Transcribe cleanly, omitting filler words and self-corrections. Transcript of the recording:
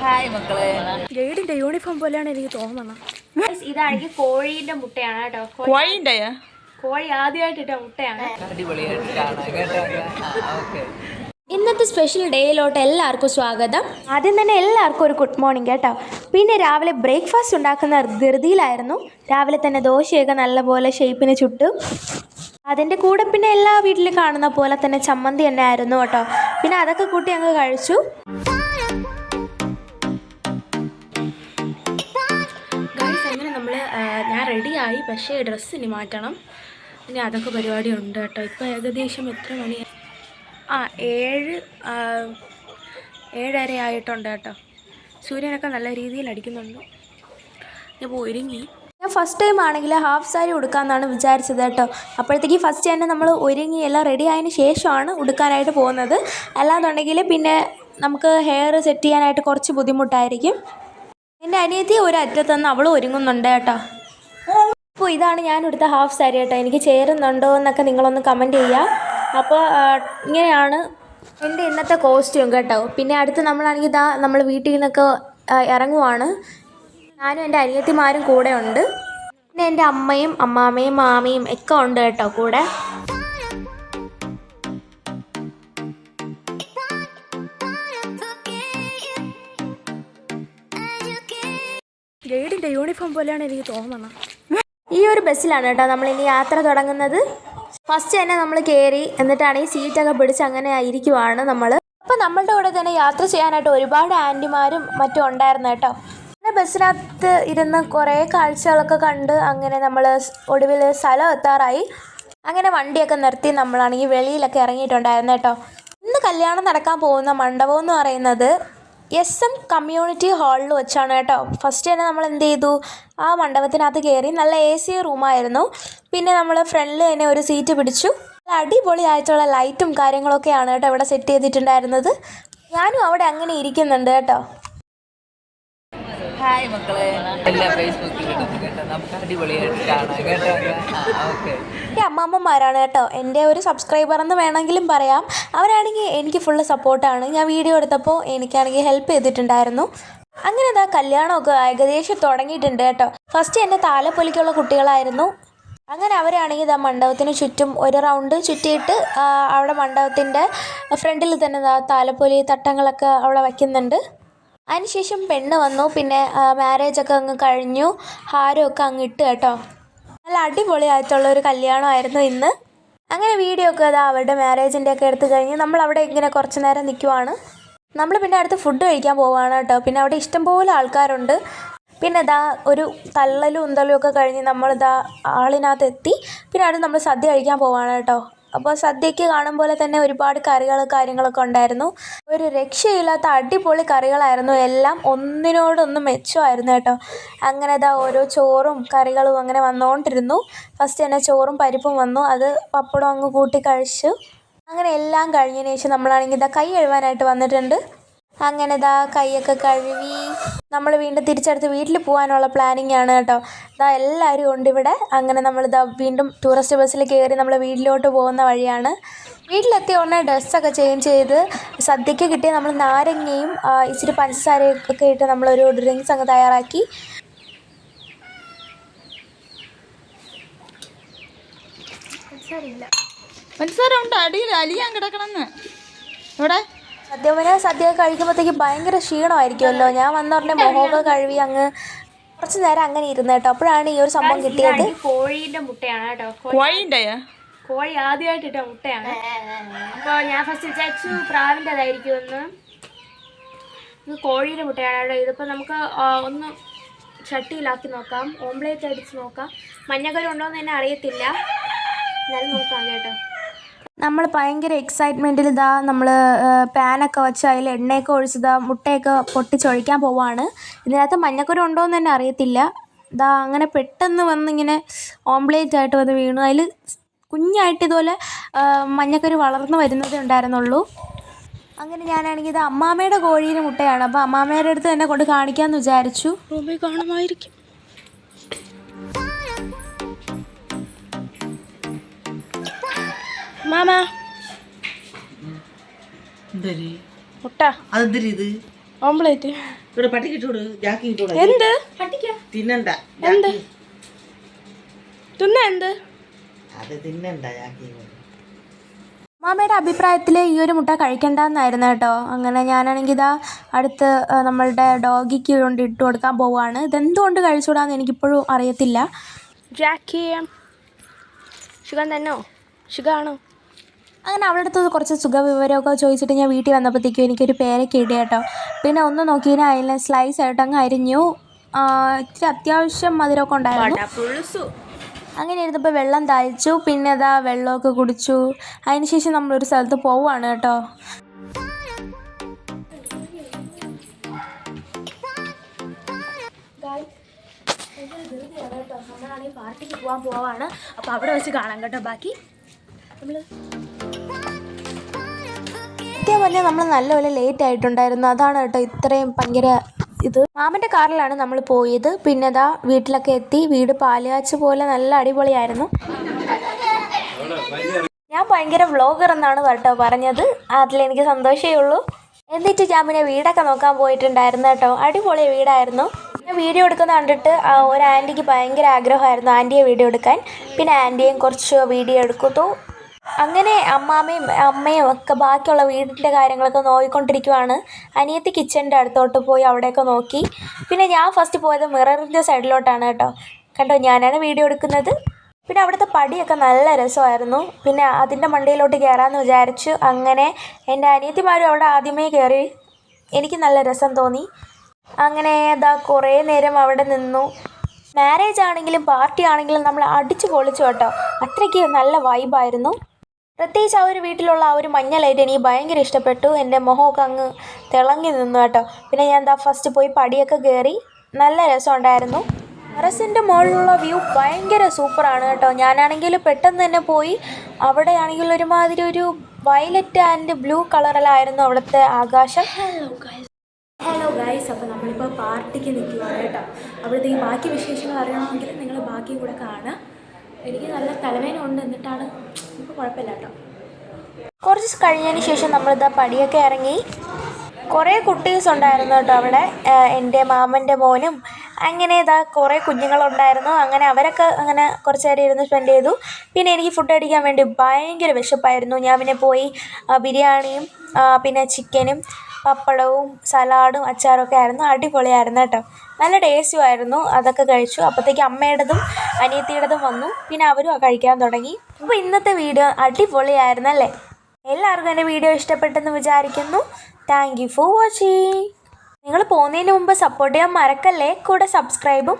Hi മക്കളെ. ഗൈഡിന്റെ uniform പോലെയാണ് എനിക്ക് തോന്നുന്നത്. ഇതാണെങ്കിൽ കോഴീന്റെ മുട്ടയാണ് കേട്ടോ. കോഴിന്റെ കോഴി ആദ്യമായിട്ട് ഇട്ട മുട്ടയാണ്. അടിപൊളിയായിട്ട് കാണാം കേട്ടോ. ഇന്നത്തെ സ്പെഷ്യൽ ഡേയിലോട്ട് എല്ലാവർക്കും സ്വാഗതം. ആദ്യം തന്നെ എല്ലാവർക്കും ഒരു ഗുഡ് മോർണിംഗ് കേട്ടോ. പിന്നെ രാവിലെ ബ്രേക്ക്ഫാസ്റ്റ് ഉണ്ടാക്കുന്ന ധൃതിയിലായിരുന്നു. രാവിലെ തന്നെ ദോശയൊക്കെ നല്ലപോലെ ഷേപ്പിന് ചുട്ടു. അതിൻ്റെ കൂടെ പിന്നെ എല്ലാ വീട്ടിലും കാണുന്ന പോലെ തന്നെ ചമ്മന്തി തന്നെ ആയിരുന്നു കേട്ടോ. പിന്നെ അതൊക്കെ കൂട്ടി അങ്ങ് കഴിച്ചു. ഞാൻ റെഡിയായി, പക്ഷേ ഡ്രസ്സ് ഇനി മാറ്റണം. ഇനി അതൊക്കെ പരിപാടി ഉണ്ട് കേട്ടോ. ഇപ്പോൾ ഏകദേശം എത്ര മണിയാണ്? 7:30 ആയിട്ടുണ്ട് കേട്ടോ. സൂര്യനൊക്കെ നല്ല രീതിയിൽ അടിക്കുന്നുണ്ട്. ഞാൻ ഒരുങ്ങി. ഞാൻ ഫസ്റ്റ് ടൈം ആണെങ്കിൽ ഹാഫ് സാരി ഉടുക്കാമെന്നാണ് വിചാരിച്ചത് കേട്ടോ. അപ്പോഴത്തേക്ക് ഫസ്റ്റ് തന്നെ നമ്മൾ ഒരുങ്ങി എല്ലാം റെഡി ആയതിന് ശേഷമാണ് ഉടുക്കാനായിട്ട് പോകുന്നത്. അല്ലാന്നുണ്ടെങ്കിൽ പിന്നെ നമുക്ക് ഹെയർ സെറ്റ് ചെയ്യാനായിട്ട് കുറച്ച് ബുദ്ധിമുട്ടായിരിക്കും. എൻ്റെ അനിയത്തി ഒരു അറ്റത്തുനിന്ന് അവൾ ഒരുങ്ങുന്നുണ്ട് കേട്ടോ. അപ്പോൾ ഇതാണ് ഞാൻ എടുത്ത ഹാഫ് സാരി കേട്ടോ. എനിക്ക് ചേരുന്നുണ്ടോ എന്നൊക്കെ നിങ്ങളൊന്ന് കമൻറ്റ് ചെയ്യുക. അപ്പോൾ ഇങ്ങനെയാണ് എൻ്റെ ഇന്നത്തെ കോസ്റ്റ്യൂം കേട്ടോ. പിന്നെ അടുത്ത് നമ്മളാണെങ്കിൽ നമ്മൾ വീട്ടിൽ നിന്നൊക്കെ ഇറങ്ങുവാണ്. ഞാനും എൻ്റെ അനിയത്തിമാരും കൂടെ ഉണ്ട്. പിന്നെ എൻ്റെ അമ്മയും അമ്മാമ്മയും മാമിയും ഒക്കെ ഉണ്ട് കേട്ടോ കൂടെ. ഗൈഡിൻ്റെ യൂണിഫോം പോലെയാണ് എനിക്ക് തോന്നുന്നത്. ഈ ഒരു ബസ്സിലാണ് കേട്ടോ നമ്മളിനി യാത്ര തുടങ്ങുന്നത്. ഫസ്റ്റ് തന്നെ നമ്മൾ കയറി, എന്നിട്ടാണ് ഈ സീറ്റൊക്കെ പിടിച്ച് അങ്ങനെ ഇരിക്കുവാണ് നമ്മൾ. അപ്പോൾ നമ്മളുടെ കൂടെ തന്നെ യാത്ര ചെയ്യാനായിട്ട് ഒരുപാട് ആൻറ്റിമാരും മറ്റും ഉണ്ടായിരുന്നു കേട്ടോ. പിന്നെ ബസ്സിനകത്ത് ഇരുന്ന് കുറേ കാഴ്ചകളൊക്കെ കണ്ട് അങ്ങനെ നമ്മൾ ഒടുവിൽ സ്ഥലം എത്താറായി. അങ്ങനെ വണ്ടിയൊക്കെ നിർത്തി നമ്മളാണെങ്കിൽ വെളിയിലൊക്കെ ഇറങ്ങിയിട്ടുണ്ടായിരുന്നു കേട്ടോ. ഇന്ന് കല്യാണം നടക്കാൻ പോകുന്ന മണ്ഡപം എന്ന് പറയുന്നത് SM കമ്മ്യൂണിറ്റി ഹാളിൽ വെച്ചാണ് കേട്ടോ. ഫസ്റ്റ് തന്നെ നമ്മൾ എന്ത് ചെയ്തു, ആ മണ്ഡപത്തിനകത്ത് കയറി. നല്ല AC റൂമായിരുന്നു. പിന്നെ നമ്മൾ ഫ്രണ്ടിൽ തന്നെ ഒരു സീറ്റ് പിടിച്ചു. നല്ല അടിപൊളിയായിട്ടുള്ള ലൈറ്റും കാര്യങ്ങളൊക്കെയാണ് കേട്ടോ ഇവിടെ സെറ്റ് ചെയ്തിട്ടുണ്ടായിരുന്നത്. ഞാനും അവിടെ അങ്ങനെ ഇരിക്കുന്നുണ്ട് കേട്ടോ. ഹായ് മക്കളെ. എല്ലാ ഫേസ്ബുക്കിലിടും കേട്ടോ. നമുക്ക് അടിപൊളിയായിട്ട് കാണാം കേട്ടോ. എൻ്റെ അമ്മമ്മമാരാണ് കേട്ടോ. എൻ്റെ ഒരു സബ്സ്ക്രൈബർ എന്ന് വേണമെങ്കിലും പറയാം. അവരാണെങ്കിൽ എനിക്ക് ഫുള്ള് സപ്പോർട്ടാണ്. ഞാൻ വീഡിയോ എടുത്തപ്പോൾ എനിക്കാണെങ്കിൽ ഹെൽപ്പ് ചെയ്തിട്ടുണ്ടായിരുന്നു. അങ്ങനെ കല്യാണമൊക്കെ ഏകദേശം തുടങ്ങിയിട്ടുണ്ട് കേട്ടോ. ഫസ്റ്റ് എൻ്റെ താലപ്പൊലിക്കുള്ള കുട്ടികളായിരുന്നു. അങ്ങനെ അവരാണെങ്കിൽ മണ്ഡപത്തിന് ചുറ്റും ഒരു റൗണ്ട് ചുറ്റിയിട്ട് അവിടെ മണ്ഡപത്തിൻ്റെ ഫ്രണ്ടിൽ തന്നെ താലപ്പൊലി തട്ടങ്ങളൊക്കെ അവിടെ വയ്ക്കുന്നുണ്ട്. അതിനുശേഷം പെണ്ണ് വന്നു. പിന്നെ മാരേജൊക്കെ അങ്ങ് കഴിഞ്ഞു. ഹാരമൊക്കെ അങ്ങ് ഇട്ട് കേട്ടോ. നല്ല അടിപൊളിയായിട്ടുള്ളൊരു കല്യാണമായിരുന്നു ഇന്ന്. അങ്ങനെ വീഡിയോ ഒക്കെ അവരുടെ മാരേജിൻ്റെ ഒക്കെ എടുത്തു കഴിഞ്ഞ് നമ്മളവിടെ ഇങ്ങനെ കുറച്ച് നേരം നിൽക്കുവാണ്. നമ്മൾ പിന്നെ അടുത്ത് ഫുഡ് കഴിക്കാൻ പോവുകയാണ് കേട്ടോ. പിന്നെ അവിടെ ഇഷ്ടംപോലെ ആൾക്കാരുണ്ട്. പിന്നെ ഒരു തള്ളലും ഉന്തലും ഒക്കെ കഴിഞ്ഞ് നമ്മളിതാ ആളിനകത്ത് എത്തി. പിന്നെ അടുത്ത് നമ്മൾ സദ്യ കഴിക്കാൻ പോവുകയാണ് കേട്ടോ. അപ്പോൾ സദ്യയ്ക്ക് കാണും പോലെ തന്നെ ഒരുപാട് കാര്യങ്ങളൊക്കെ ഉണ്ടായിരുന്നു. ഒരു രക്ഷയില്ലാത്ത അടിപൊളി കറികളായിരുന്നു. എല്ലാം ഒന്നിനോടൊന്ന് മെച്ചമായിരുന്നു കേട്ടോ. അങ്ങനെ ഓരോ ചോറും കറികളും അങ്ങനെ വന്നുകൊണ്ടിരുന്നു. ഫസ്റ്റ് തന്നെ ചോറും പരിപ്പും വന്നു. അത് പപ്പടം അങ്ങ് കൂട്ടി കഴിച്ചു. അങ്ങനെ എല്ലാം കഴിഞ്ഞതിന് ശേഷം നമ്മളാണെങ്കിൽ കൈ കഴുകാനായിട്ട് വന്നിട്ടുണ്ട്. അങ്ങനെ കൈയൊക്കെ കഴുകി നമ്മൾ വീണ്ടും തിരിച്ചെടുത്ത് വീട്ടിൽ പോകാനുള്ള പ്ലാനിങ് ആണ് കേട്ടോ. എല്ലാവരും ഉണ്ട് ഇവിടെ. അങ്ങനെ നമ്മൾ വീണ്ടും ടൂറിസ്റ്റ് ബസ്സിൽ കയറി നമ്മൾ വീട്ടിലോട്ട് പോകുന്ന വഴിയാണ്. വീട്ടിലെത്തിയ ഉടനെ ഡ്രസ്സൊക്കെ ചേഞ്ച് ചെയ്ത് സദ്യയ്ക്ക് കിട്ടിയ നമ്മൾ നാരങ്ങയും ഇച്ചിരി പഞ്ചസാരയൊക്കെ ഇട്ട് നമ്മളൊരു ഡ്രിങ്ക്സ് അങ്ങ് തയ്യാറാക്കി. പഞ്ചസാര ഉണ്ട് അടിയിൽ അലിയാൻ കിടക്കണമെന്ന്. ഇവിടെ സദ്യ കഴിക്കുമ്പോഴത്തേക്ക് ഭയങ്കര ക്ഷീണമായിരിക്കുമല്ലോ. ഞാൻ വന്നോടനെ മുഖമൊക്കെ കഴുകി അങ്ങ് കുറച്ച് നേരം അങ്ങനെ ഇരുന്ന് കേട്ടോ. അപ്പോഴാണ് ഈ ഒരു സംഭവം കിട്ടിയത്. കോഴീന്റെ മുട്ടയാണ് കേട്ടോ. കോഴി ആദ്യമായിട്ട് ഇട്ട മുട്ടയാണ്. അപ്പോൾ ഞാൻ ഫസ്റ്റ് വിചാരിച്ചു പ്രാവിൻ്റെതായിരിക്കുമെന്ന്. ഇത് കോഴീൻ്റെ മുട്ടയാണ് കേട്ടോ. ഇതിപ്പോൾ നമുക്ക് ഒന്ന് ചട്ടിയിലാക്കി നോക്കാം. ഓംലേറ്റ് അടിച്ച് നോക്കാം. മഞ്ഞക്കറി ഉണ്ടോ എന്ന് തന്നെ അറിയത്തില്ല. എന്നാലും നോക്കാം കേട്ടോ. നമ്മൾ ഭയങ്കര എക്സൈറ്റ്മെൻറ്റിൽ നമ്മൾ പാനൊക്കെ വെച്ച് അതിൽ എണ്ണയൊക്കെ ഒഴിച്ച് മുട്ടയൊക്കെ പൊട്ടിച്ചൊഴിക്കാൻ പോവാണ്. ഇതിനകത്ത് മഞ്ഞക്കുരു ഉണ്ടോ എന്ന് തന്നെ അറിയത്തില്ല. അങ്ങനെ പെട്ടെന്ന് വന്നിങ്ങനെ ഓംലേറ്റ് ആയിട്ട് വന്ന് വീണു. അതിൽ കുഞ്ഞായിട്ട് ഇതുപോലെ മഞ്ഞക്കുരു വളർന്നു വരുന്നതേ ഉണ്ടായിരുന്നുള്ളൂ. അങ്ങനെ ഞാനാണെങ്കിൽ അമ്മാമ്മയുടെ കോഴീൻ്റെ മുട്ടയാണ്. അപ്പോൾ അമ്മാമ്മയുടെ അടുത്ത് തന്നെ കൊണ്ട് കാണിക്കാമെന്ന് വിചാരിച്ചു. റൂമിൽ കാണുമായിരിക്കും. മാമ മുട്ട ഓംപ്ലേറ്റ് ഇവിടെ പട്ടിക്കിട്ടോട് ജാക്കി ഇട്ടോട് എന്ത് തിന്നണ്ട എന്ത് തിന്ന എന്ത് അത് തിന്നണ്ട ജാക്കി അമ്മാമ്മയുടെ അഭിപ്രായത്തിൽ ഈ ഒരു മുട്ട കഴിക്കണ്ടെന്നായിരുന്നു കേട്ടോ. അങ്ങനെ ഞാനാണെങ്കിൽ ഇതാ അടുത്ത് നമ്മളുടെ ഡോഗിക്ക് കൊണ്ട് ഇട്ട് കൊടുക്കാൻ പോവുകയാണ്. ഇതെന്തുകൊണ്ട് കഴിച്ചുകൂടാന്ന് എനിക്കിപ്പോഴും അറിയത്തില്ല. ജാക്കി സുഖം തന്നോ സുഖമാണോ? അങ്ങനെ അവളുടെ അടുത്ത് കുറച്ച് സുഖവിവരമൊക്കെ ചോദിച്ചിട്ട് ഞാൻ വീട്ടിൽ വന്നപ്പോഴത്തേക്കും എനിക്കൊരു പേരൊക്കെ ഇടുക കേട്ടോ. പിന്നെ ഒന്ന് നോക്കിയാൽ അതിൽ സ്ലൈസ് ആയിട്ട് അങ്ങ് അരിഞ്ഞു. ഇത്തിരി അത്യാവശ്യം മധുരമൊക്കെ ഉണ്ടായിരുന്നു. അങ്ങനെ ഇരുന്നപ്പോൾ വെള്ളം ദാഹിച്ചു. പിന്നെ അതാ വെള്ളമൊക്കെ കുടിച്ചു. അതിനുശേഷം നമ്മളൊരു സ്ഥലത്ത് പോവുകയാണ് കേട്ടോ. നമ്മളാണെങ്കിൽ പാർട്ടിക്ക് പോവാണ്. അപ്പോൾ അവിടെ വെച്ച് കാണാം കേട്ടോ. ബാക്കി സത്യം പറഞ്ഞാൽ നമ്മൾ നല്ലപോലെ ലേറ്റ് ആയിട്ടുണ്ടായിരുന്നു. അതാണ് കേട്ടോ ഇത്രയും ഭയങ്കര ഇത്. മാമൻ്റെ കാറിലാണ് നമ്മൾ പോയത്. പിന്നെ അതാ വീട്ടിലൊക്കെ എത്തി. വീട് പാലുകാച്ച് പോലെ നല്ല അടിപൊളിയായിരുന്നു. ഞാൻ ഭയങ്കര വ്ളോഗർ എന്നാണ് കേട്ടോ പറഞ്ഞത്. അതിലെനിക്ക് സന്തോഷമേ ഉള്ളൂ. എന്നിട്ട് ഞാൻ പിന്നെ വീടൊക്കെ നോക്കാൻ പോയിട്ടുണ്ടായിരുന്നു കേട്ടോ. അടിപൊളി വീടായിരുന്നു. ഞാൻ വീഡിയോ എടുക്കുന്നത് കണ്ടിട്ട് ഒരു ആൻറ്റിക്ക് ഭയങ്കര ആഗ്രഹമായിരുന്നു ആൻറ്റിയെ വീഡിയോ എടുക്കാൻ. പിന്നെ ആൻറ്റിയും കുറച്ച് വീഡിയോ എടുക്കുന്നു. അങ്ങനെ അമ്മയും ഒക്കെ ബാക്കിയുള്ള വീടിൻ്റെ കാര്യങ്ങളൊക്കെ നോക്കിക്കൊണ്ടിരിക്കുവാണ്. അനിയത്തി കിച്ചൻ്റെ അടുത്തോട്ട് പോയി അവിടെയൊക്കെ നോക്കി. പിന്നെ ഞാൻ ഫസ്റ്റ് പോയത് മിററിൻ്റെ സൈഡിലോട്ടാണ് കേട്ടോ. കണ്ടോ, ഞാനാണ് വീഡിയോ എടുക്കുന്നത്. പിന്നെ അവിടുത്തെ പടിയൊക്കെ നല്ല രസമായിരുന്നു. പിന്നെ അതിൻ്റെ മണ്ടയിലോട്ട് കയറാമെന്ന് വിചാരിച്ചു. അങ്ങനെ എൻ്റെ അനിയത്തിമാരും അവിടെ ആദ്യമേ കയറി. എനിക്ക് നല്ല രസം തോന്നി. അങ്ങനെ കുറേ നേരം അവിടെ നിന്നു. മാരേജ് ആണെങ്കിലും പാർട്ടി ആണെങ്കിലും നമ്മൾ അടിച്ചു പൊളിച്ചു കേട്ടോ. അത്രയ്ക്ക് നല്ല വൈബായിരുന്നു. പ്രത്യേകിച്ച് ആ ഒരു വീട്ടിലുള്ള ആ ഒരു മഞ്ഞ ലൈറ്റ് എനിക്ക് ഭയങ്കര ഇഷ്ടപ്പെട്ടു. എൻ്റെ മുഖമൊക്കെ അങ്ങ് തിളങ്ങി നിന്നു കേട്ടോ. പിന്നെ ഞാൻ ഫസ്റ്റ് പോയി പടിയൊക്കെ കയറി. നല്ല രസമുണ്ടായിരുന്നു. ടെറസിൻ്റെ മുകളിലുള്ള വ്യൂ ഭയങ്കര സൂപ്പറാണ് കേട്ടോ. ഞാനാണെങ്കിൽ പെട്ടെന്ന് തന്നെ പോയി. അവിടെയാണെങ്കിൽ ഒരുമാതിരി ഒരു വയലറ്റ് ആൻഡ് ബ്ലൂ കളറിലായിരുന്നു അവിടുത്തെ ആകാശം. ഹലോ ഗൈസ്, അപ്പോൾ നമ്മളിപ്പോൾ പാർട്ടിക്ക് നിൽക്കുകയാണ് കേട്ടോ. അവിടുത്തെ ഈ ബാക്കി വിശേഷങ്ങൾ അറിയണമെങ്കിൽ നിങ്ങൾ ബാക്കി കൂടെ കാണാം. എനിക്ക് നല്ല തലവേദന ഉണ്ട്, എന്നിട്ടാണ് ഇപ്പോൾ കുഴപ്പമില്ല കേട്ടോ. കുറച്ച് കഴിഞ്ഞതിന് ശേഷം നമ്മളിതാ പടിയൊക്കെ ഇറങ്ങി. കുറേ കുട്ടീസ് ഉണ്ടായിരുന്നു കേട്ടോ അവിടെ. എൻ്റെ മാമൻ്റെ മോനും അങ്ങനെ കുറേ കുഞ്ഞുങ്ങളുണ്ടായിരുന്നു. അങ്ങനെ അവരൊക്കെ അങ്ങനെ കുറച്ച് നേരം ഇരുന്ന് സ്പെൻഡ് ചെയ്തു. പിന്നെ എനിക്ക് ഫുഡ് അടിക്കാൻ വേണ്ടി ഭയങ്കര വിശപ്പായിരുന്നു. ഞാൻ പിന്നെ പോയി ബിരിയാണിയും പിന്നെ ചിക്കനും പപ്പടവും സലാഡും അച്ചാറൊക്കെ ആയിരുന്നു. അടിപൊളിയായിരുന്നു കേട്ടോ. നല്ല ടേസ്റ്റുമായിരുന്നു. അതൊക്കെ കഴിച്ചു. അപ്പോഴത്തേക്ക് അമ്മയുടേതും അനിയത്തിയുടേതും വന്നു. പിന്നെ അവരും കഴിക്കാൻ തുടങ്ങി. അപ്പോൾ ഇന്നത്തെ വീഡിയോ അടിപൊളിയായിരുന്നു അല്ലേ? എല്ലാവർക്കും എൻ്റെ വീഡിയോ ഇഷ്ടപ്പെട്ടെന്ന് വിചാരിക്കുന്നു. Thank you for watching. നിങ്ങൾ പോകുന്നതിന് മുമ്പ് സപ്പോർട്ട് ചെയ്യാൻ മറക്കല്ലേ. കൂടെ സബ്സ്ക്രൈബും